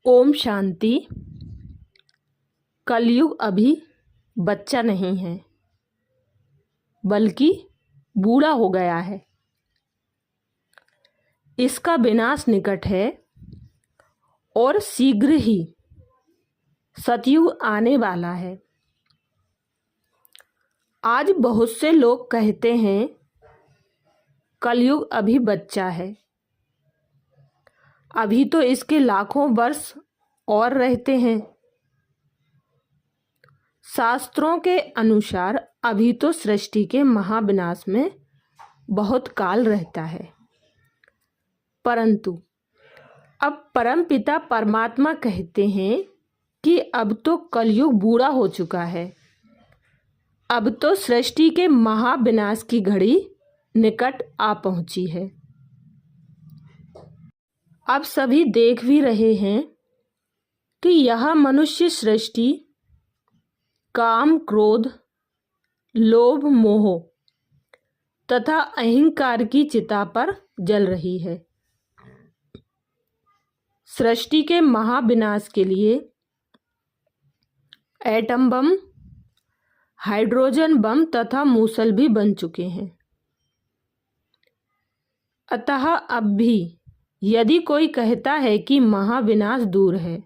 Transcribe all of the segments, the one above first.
ओम शांति। कलयुग अभी बच्चा नहीं है, बल्कि बूढ़ा हो गया है। इसका विनाश निकट है और शीघ्र ही सतयुग आने वाला है। आज बहुत से लोग कहते हैं कलयुग अभी बच्चा है, अभी तो इसके लाखों वर्ष और रहते हैं। शास्त्रों के अनुसार अभी तो सृष्टि के महाविनाश में बहुत काल रहता है, परंतु अब परमपिता परमात्मा कहते हैं कि अब तो कलयुग बूढ़ा हो चुका है। अब तो सृष्टि के महाविनाश की घड़ी निकट आ पहुंची है। अब सभी देख भी रहे हैं कि यह मनुष्य सृष्टि काम, क्रोध, लोभ, मोह तथा अहंकार की चिता पर जल रही है। सृष्टि के महाविनाश के लिए एटम बम, हाइड्रोजन बम तथा मूसल भी बन चुके हैं। अतः अब भी यदि कोई कहता है कि महाविनाश दूर है,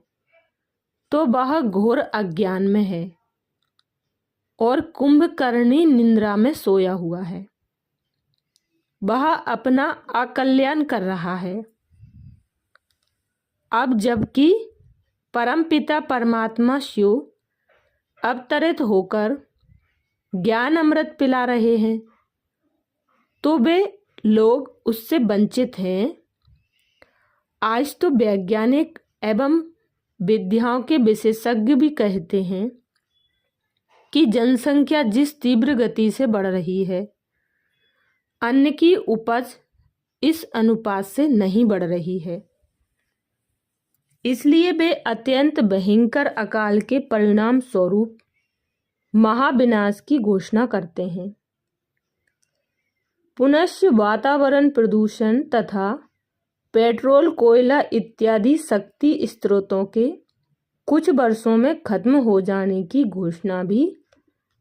तो वह घोर अज्ञान में है और कुंभकर्णी निद्रा में सोया हुआ है। वह अपना अकल्याण कर रहा है। अब जबकि परमपिता परमात्मा शिव अवतरित होकर ज्ञान अमृत पिला रहे हैं, तो वे लोग उससे वंचित हैं। आज तो वैज्ञानिक एवं विद्याओं के विशेषज्ञ भी कहते हैं कि जनसंख्या जिस तीव्र गति से बढ़ रही है, अन्न की उपज इस अनुपात से नहीं बढ़ रही है। इसलिए वे अत्यंत भयंकर अकाल के परिणाम स्वरूप महाविनाश की घोषणा करते हैं। पुनश्च वातावरण प्रदूषण तथा पेट्रोल, कोयला इत्यादि शक्ति स्रोतों के कुछ वर्षों में खत्म हो जाने की घोषणा भी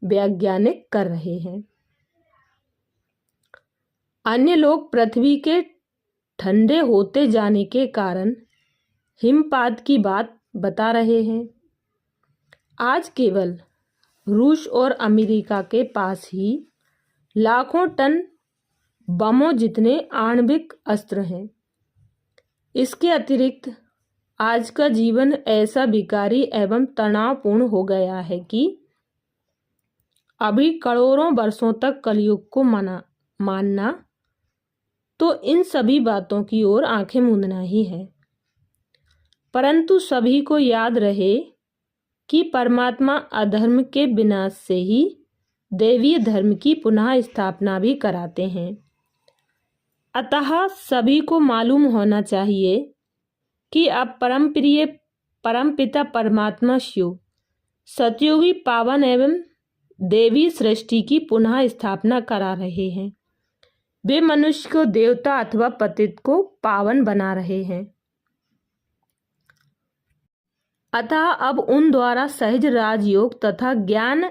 वैज्ञानिक कर रहे हैं। अन्य लोग पृथ्वी के ठंडे होते जाने के कारण हिमपात की बात बता रहे हैं। आज केवल रूस और अमेरिका के पास ही लाखों टन बमों जितने आणविक अस्त्र हैं। इसके अतिरिक्त आज का जीवन ऐसा विकारी एवं तनावपूर्ण हो गया है कि अभी करोड़ों वर्षों तक कलयुग को मानना तो इन सभी बातों की ओर आंखें मूंदना ही है। परंतु सभी को याद रहे कि परमात्मा अधर्म के विनाश से ही दैवीय धर्म की पुनः स्थापना भी कराते हैं। अतः सभी को मालूम होना चाहिए कि अब परमपिता परमात्मा शिव सतयुगी पावन एवं देवी सृष्टि की पुनः स्थापना करा रहे हैं। वे मनुष्य को देवता अथवा पतित को पावन बना रहे हैं। अतः अब उन द्वारा सहज राजयोग तथा ज्ञान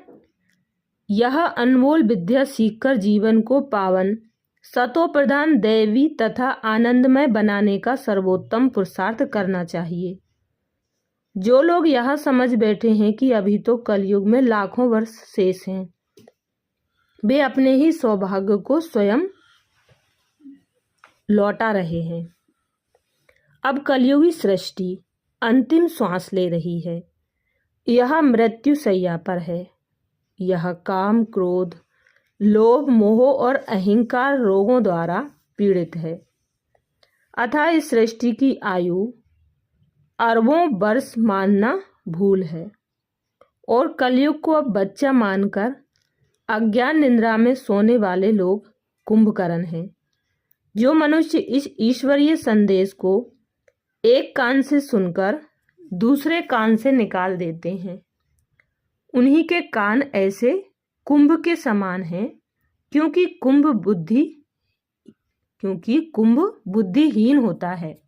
यह अनमोल विद्या सीखकर जीवन को पावन, सतो प्रधान, दैवी तथा आनंदमय बनाने का सर्वोत्तम पुरुषार्थ करना चाहिए। जो लोग यह समझ बैठे हैं कि अभी तो कलयुग में लाखों वर्ष शेष हैं, वे अपने ही सौभाग्य को स्वयं लौटा रहे हैं। अब कलयुगी सृष्टि अंतिम श्वास ले रही है। यह मृत्यु शैया पर है। यह काम, क्रोध, लोभ, मोह और अहंकार रोगों द्वारा पीड़ित है। अतः इस सृष्टि की आयु अरबों वर्ष मानना भूल है और कलयुग को अब बच्चा मानकर अज्ञान निद्रा में सोने वाले लोग कुंभकर्ण हैं। जो मनुष्य इस ईश्वरीय संदेश को एक कान से सुनकर दूसरे कान से निकाल देते हैं, उन्हीं के कान ऐसे कुंभ के समान हैं, क्योंकि कुंभ बुद्धिहीन होता है।